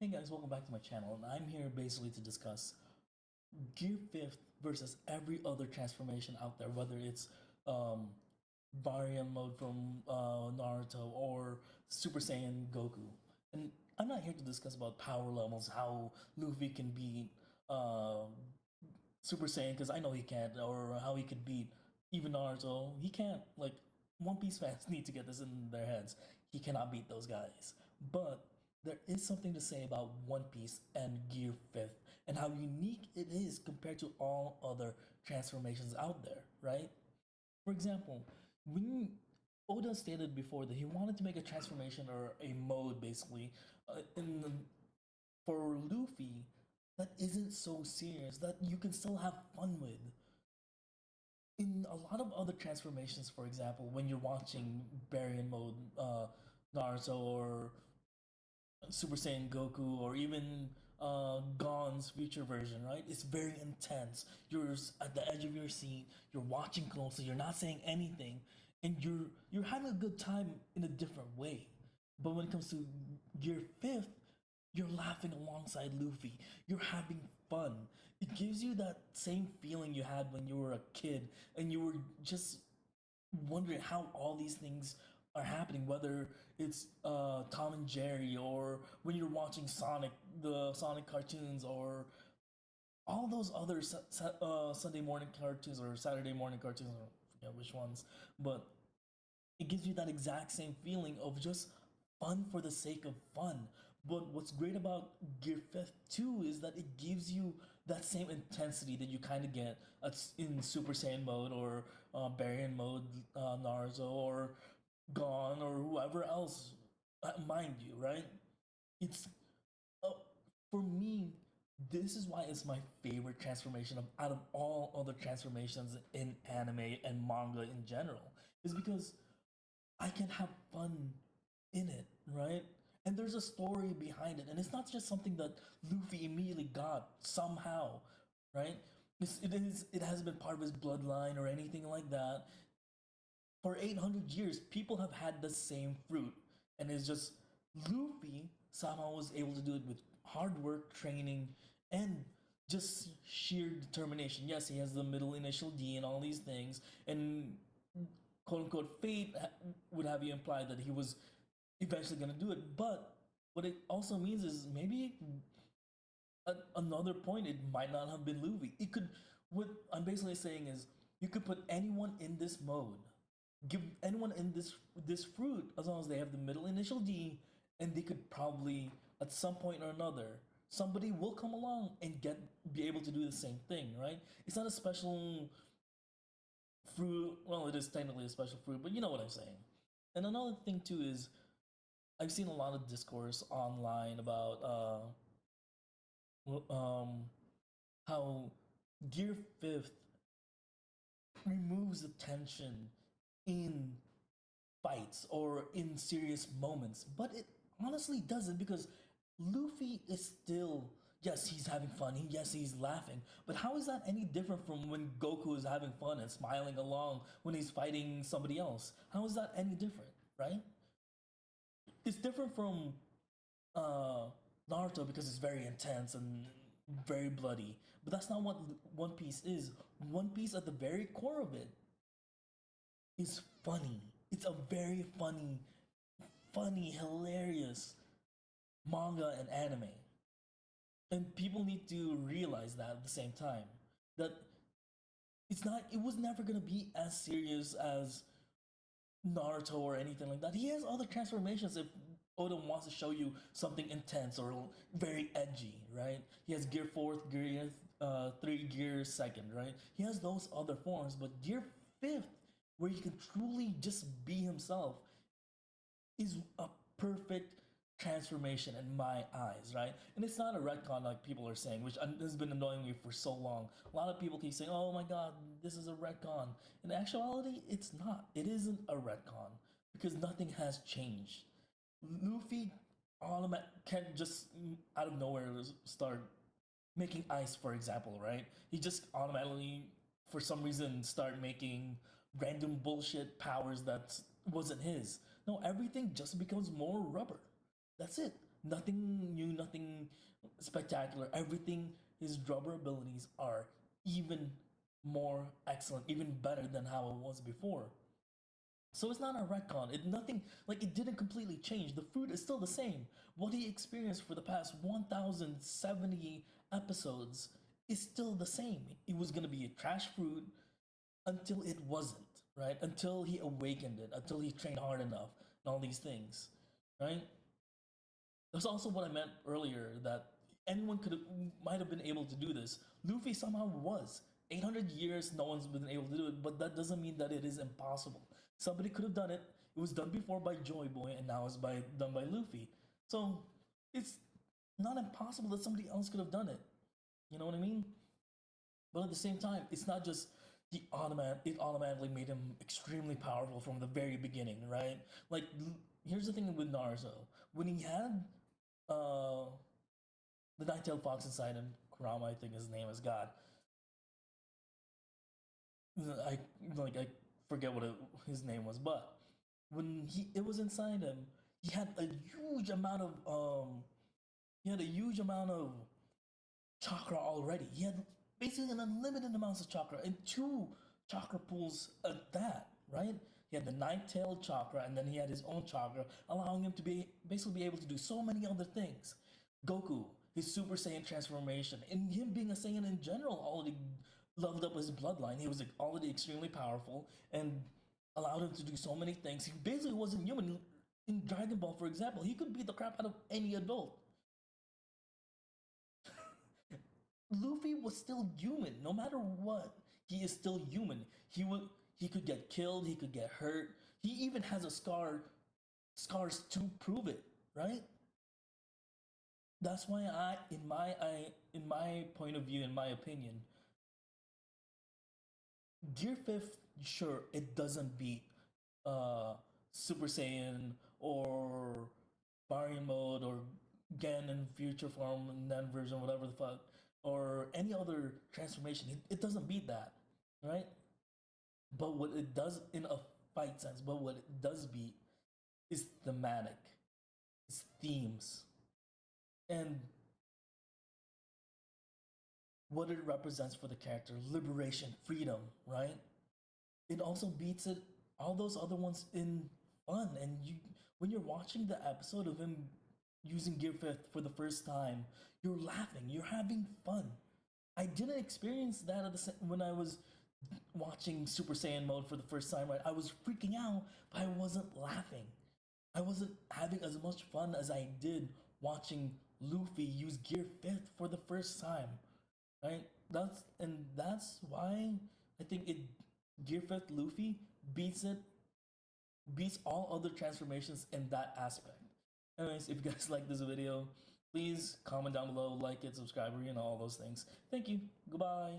Hey guys, welcome back to my channel, and I'm here basically to discuss Gear 5th versus every other transformation out there, whether it's Varian mode from Naruto or Super Saiyan Goku. And I'm not here to discuss about power levels, how Luffy can beat uh, Super Saiyan, because I know he can't, or how he could beat even Naruto. He can't. Like, One Piece fans need to get this in their heads. He cannot beat those guys. But there is something to say about One Piece and Gear 5th and how unique it is compared to all other transformations out there, right? For example, when Oda stated before that he wanted to make a transformation or a mode basically for Luffy that isn't so serious, that you can still have fun with. In a lot of other transformations, for example, when you're watching Baryon mode, Naruto or Super Saiyan Goku or even Gon's future version, right? It's very intense. You're at the edge of your seat. You're watching closely. You're not saying anything, and you're having a good time in a different way. But when it comes to Gear 5th, you're laughing alongside Luffy. You're having fun. It gives you that same feeling you had when you were a kid and you were just wondering how all these things are happening, whether it's Tom and Jerry or when you're watching the Sonic cartoons, or all those other Sunday morning cartoons or Saturday morning cartoons, I forget which ones, but it gives you that exact same feeling of just fun for the sake of fun. But what's great about Gear 5th too is that it gives you that same intensity that you kind of get in Super Saiyan mode or Baryon mode, Naruto or Gon or whoever else, mind you, right? It's uh, for me, this is why it's my favorite transformation out of all other transformations in anime and manga in general. Is because I can have fun in it, right? And there's a story behind it, and it's not just something that Luffy immediately got somehow, right? It has been part of his bloodline or anything like that. For 800 years, people have had the same fruit, and it's just Luffy somehow was able to do it with hard work, training, and just sheer determination. Yes, he has the middle initial D and all these things, and quote unquote fate would have you imply that he was eventually going to do it. But what it also means is maybe another point, it might not have been Luffy. It could. What I'm basically saying is, you could put anyone in this mode, give anyone in this fruit, as long as they have the middle initial D, and they could probably at some point or another somebody will come along and be able to do the same thing, right? It's not a special fruit. Well, it is technically a special fruit, but you know what I'm saying. And another thing too is I've seen a lot of discourse online about um how Gear 5th removes the tension in fights or in serious moments, but it honestly doesn't, because Luffy is still, yes, he's having fun, yes, he's laughing, but how is that any different from when Goku is having fun and smiling along when he's fighting somebody else? How is that any different, right? It's different from uh, Naruto because it's very intense and very bloody. But that's not what One Piece is. One Piece, at the very core of it, is funny. It's a very funny, hilarious manga and anime. And people need to realize that at the same time. That it was never gonna be as serious as Naruto or anything like that. He has other transformations if Oda wants to show you something intense or very edgy, right? He has Gear 4th, Gear 3, Gear 2nd, right? He has those other forms, but Gear 5th, where he can truly just be himself, is a perfect transformation in my eyes, right? And it's not a retcon like people are saying, which has been annoying me for so long. A lot of people keep saying, "Oh my God, this is a retcon." In actuality, it's not. It isn't a retcon because nothing has changed. Luffy can't just out of nowhere start making ice, for example, right? He just automatically, for some reason, start making random bullshit powers that wasn't his. No, everything just becomes more rubber. That's it. Nothing new, nothing spectacular. Everything, his rubber abilities are even more excellent, even better than how it was before. So it's not a retcon. It nothing like it didn't completely change. The fruit is still the same. What he experienced for the past 1070 episodes is still the same. It was gonna be a trash fruit until it wasn't, right? Until he awakened it, until he trained hard enough, and all these things, right? That's also what I meant earlier, that anyone might have been able to do this. Luffy somehow was. 800 years, no one's been able to do it, but that doesn't mean that it is impossible. Somebody could have done it. It was done before by Joy Boy, and now it's done by Luffy. So it's not impossible that somebody else could have done it. You know what I mean? But at the same time, it's not just it automatically made him extremely powerful from the very beginning, right? Like here's the thing with Naruto. When he had uh the nine-tailed fox inside him, Kurama, I think his name is God. I forget what his name was, but when it was inside him, he had a huge amount of he had a huge amount of chakra already. He had basically an unlimited amounts of chakra and two chakra pools at that, right? He had the nine-tailed chakra and then he had his own chakra, allowing him to basically be able to do so many other things. Goku, his Super Saiyan transformation, and him being a Saiyan in general already leveled up his bloodline. He was already extremely powerful and allowed him to do so many things. He basically wasn't human. In Dragon Ball, for example, he could beat the crap out of any adult. Luffy was still human, no matter what. He is still human. He could get killed, he could get hurt. He even has a scars to prove it, right? That's why in my point of view, in my opinion, Gear Fifth, sure, it doesn't beat uh Super Saiyan or Baryon mode or Gen in future form and then version, whatever the fuck, or any other transformation. It doesn't beat that, right? But what it does in a fight sense, but what it does beat is thematic, is themes, and what it represents for the character, liberation, freedom, right? It also beats it all those other ones in fun. And you when you're watching the episode of him using Gear Fifth for the first time, you're laughing, you're having fun. I didn't experience that when I was watching Super Saiyan mode for the first time. Right, I was freaking out, but I wasn't laughing. I wasn't having as much fun as I did watching Luffy use Gear Fifth for the first time. Right? That's why I think it Gear Fifth Luffy beats all other transformations in that aspect. Anyways, if you guys like this video, please comment down below, like it, subscribe, and all those things. Thank you. Goodbye.